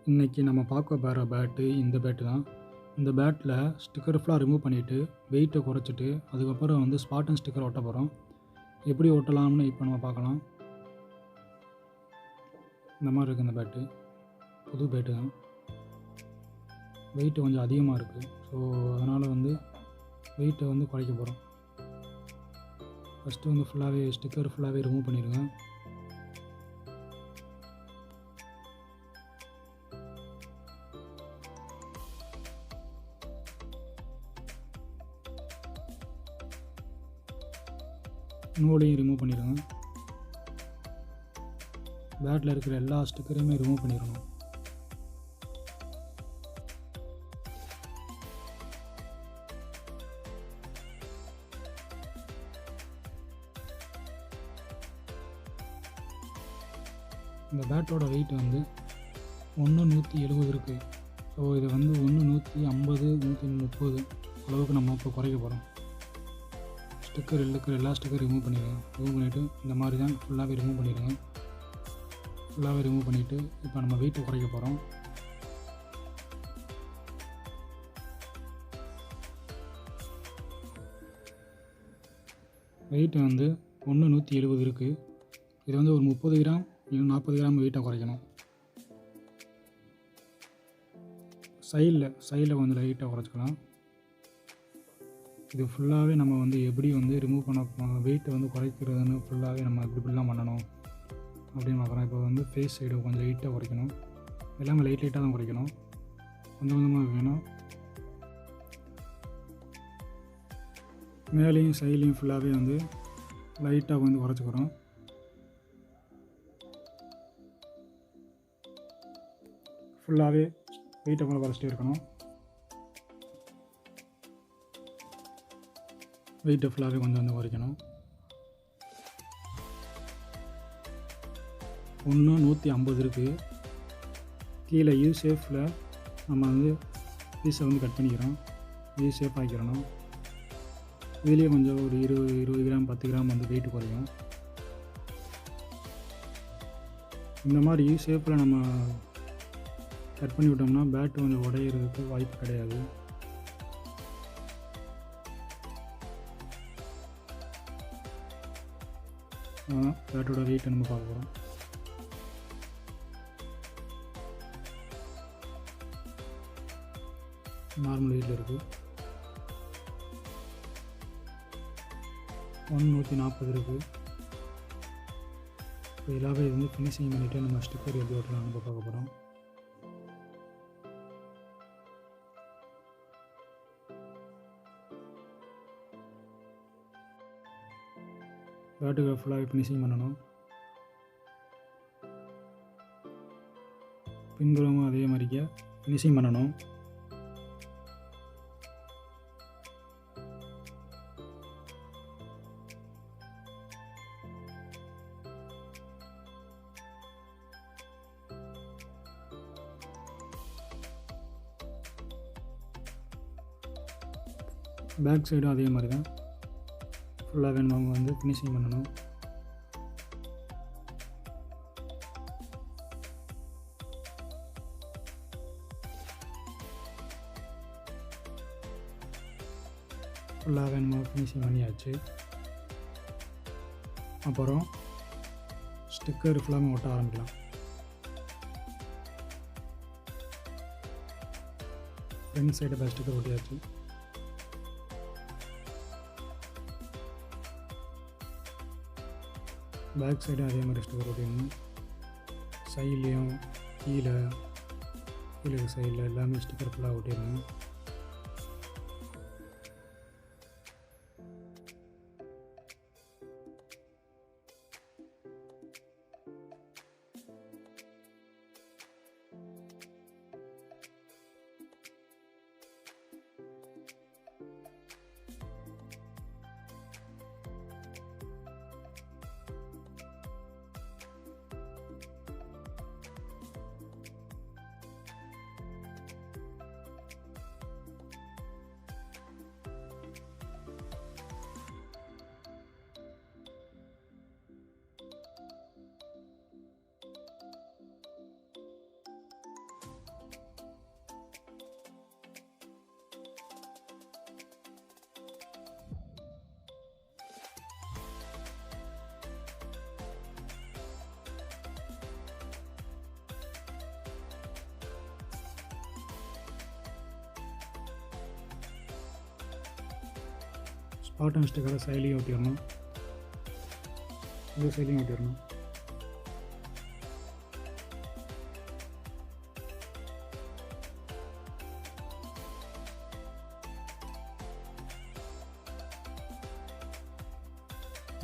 இன்றைக்கி நம்ம பார்க்க போகிற பேட்டு இந்த பேட்டு தான். இந்த பேட்டில் ஸ்டிக்கர் ஃபுல்லாக ரிமூவ் பண்ணிவிட்டு வெயிட்டை குறைச்சிட்டு அதுக்கப்புறம் வந்து ஸ்பாட்டன் ஸ்டிக்கர் ஒட்ட போகிறோம். எப்படி ஒட்டலாம்னு இப்போ நம்ம பார்க்கலாம். இந்த மாதிரி இருக்குது இந்த பேட்டு. புது பேட்டு தான். வெயிட்டு கொஞ்சம் அதிகமாக இருக்குது. ஸோ அதனால் வந்து வெயிட்டை வந்து குறைக்க போகிறோம். ஃபஸ்ட்டு வந்து ஃபுல்லாகவே ஸ்டிக்கர் ஃபுல்லாகவே ரிமூவ் பண்ணிடுங்க. நூலையும் ரிமூவ் பண்ணிடுங்க. பேட்டில் இருக்கிற எல்லா ஸ்டிக்கரையுமே ரிமூவ் பண்ணிடணும். இந்த பேட்டோட வெயிட் வந்து 170 இருக்குது. ஸோ இது வந்து 150 130 அளவுக்கு நம்ம இப்போ குறைக்க போகிறோம். ஸ்டிக்கர் இருக்கிற எல்லா ஸ்டிக்கர் ரிமூவ் பண்ணிடுங்க. ரிமூவ் பண்ணிவிட்டு இந்த மாதிரி தான் ஃபுல்லாகவே ரிமூவ் பண்ணிடுங்க. ஃபுல்லாகவே ரிமூவ் பண்ணிவிட்டு இப்போ நம்ம வெயிட்டை குறைக்க போகிறோம். வெயிட் வந்து 170 இருக்குது. இது வந்து ஒரு 30 கிராம் இல்லை 40 கிராம் வெயிட்டை குறைக்கணும். சைடில் கொஞ்சம் லைட்டாக குறைச்சிக்கலாம். இது ஃபுல்லாகவே நம்ம வந்து எப்படி வந்து ரிமூவ் பண்ண வெயிட்டை வந்து குறைக்கிறதுன்னு ஃபுல்லாகவே நம்ம இப்படிலாம் பண்ணணும் அப்படின்னு பார்க்குறோம். இப்போ வந்து ஃபேஸ் சைடு கொஞ்சம் லைட்டாக குறைக்கணும். எல்லாமே லைட்டாக தான் குறைக்கணும். கொஞ்சம் கொஞ்சமாக வேணும். மேலேயும் சைட்லேயும் ஃபுல்லாகவே வந்து லைட்டாக வந்து குறைச்சிக்கிறோம். ஃபுல்லாகவே வெயிட்டை கொஞ்சம் குறைச்சிட்டே இருக்கணும். வெயிட்டை ஃபுல்லாகவே கொஞ்சம் வந்து குறைக்கணும். 150 இருக்குது. கீழே யூ ஷேப்பில் நம்ம வந்து பீஸை வந்து கட் பண்ணிக்கிறோம். யூ ஷேப் ஆக்கிடணும். இதுலேயே கொஞ்சம் ஒரு 20 கிராம் 10 கிராம் வந்து வெயிட் குறையும். இந்த மாதிரி யூ ஷேப்பில் நம்ம கட் பண்ணி விட்டோம்னா பேட்டு கொஞ்சம் உடையிறதுக்கு வாய்ப்பு கிடையாது. பேட்டோட வெயிட்டை நம்ம பார்க்க போகிறோம். நார்மல் வெயிட்டில் இருக்குது. 140 இருக்குது. இப்போ எல்லாமே வந்து ஃபினிஷிங் பண்ணிவிட்டு நம்ம ஸ்டிக்கர் எப்படி ஓட்டலாம் நம்ம பார்க்க போகிறோம். பேட்டுக்கு ஃபுல்லாகவே ஃபினிஷிங் பண்ணணும். பின்புறமும் அதே மாதிரிக்க ஃபினிஷிங் பண்ணணும். பேக் சைடும் அதே மாதிரி தான் ஃபுல்லாகவே நம்ம வந்து ஃபினிஷிங் பண்ணணும். ஃபுல்லாகவே நம்ம ஃபினிஷிங் பண்ணியாச்சு. அப்புறம் ஸ்டிக்கர் ஃபுல்லாக ஒட்ட ஆரம்பிக்கலாம். ஃப்ரண்ட் சைடு பேக் ஸ்டிக்கர் ஒட்டியாச்சு. பேக் சைடு அதே மாதிரி ஸ்டிக்கர் ஒட்டிடணும். சைட்லேயும் கீழே சைடில் எல்லாமே ஸ்டிக்கர் ஃபுல்லாக ஒட்டிடணும். ஸ்பாட்டன் ஸ்டிக்கரை சைட்லேயும் ஒட்டிடணும், இந்த சைட்லேயும் ஒட்டிடணும்.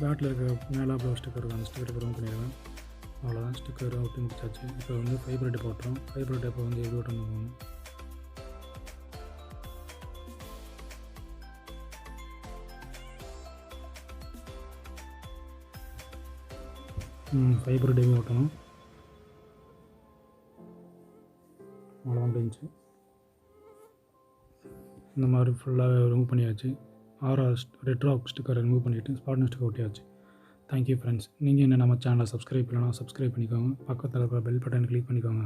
பேட்டில் இருக்கிற மேலே ப்ளவு ஸ்டிக்கர் அந்த ஸ்டிக்கர் ரிமூவ் பண்ணிடுவேன். அவ்வளோதான், ஸ்டிக்கர் ஒட்டி முடிச்சாச்சு. இப்போ வந்து ஃபைபர் டேப் ஓட்டுறோம். ஃபைபர் டேப்பை வந்து எது ஓட்டணும், ஃபைபர் டேப்பை ஓட்டணும். அவ்வளோதான் பெஞ்சு இந்த மாதிரி ஃபுல்லாக ரிமூவ் பண்ணியாச்சு. ரெட்ராக் ஸ்டிக்கரை ரிமூவ் பண்ணிவிட்டு ஸ்பாட்டன் ஸ்டிக்கர் ஒட்டியாச்சு. Thank you friends. நீங்கள் என்ன நம்ம சேனலை சப்ஸ்கிரைப் பண்ணலாம், சப்ஸ்கிரைப் பண்ணிக்கோங்க. பக்கத்தில் இருக்கிற பெல் பட்டன் கிளிக் பண்ணிக்கோங்க.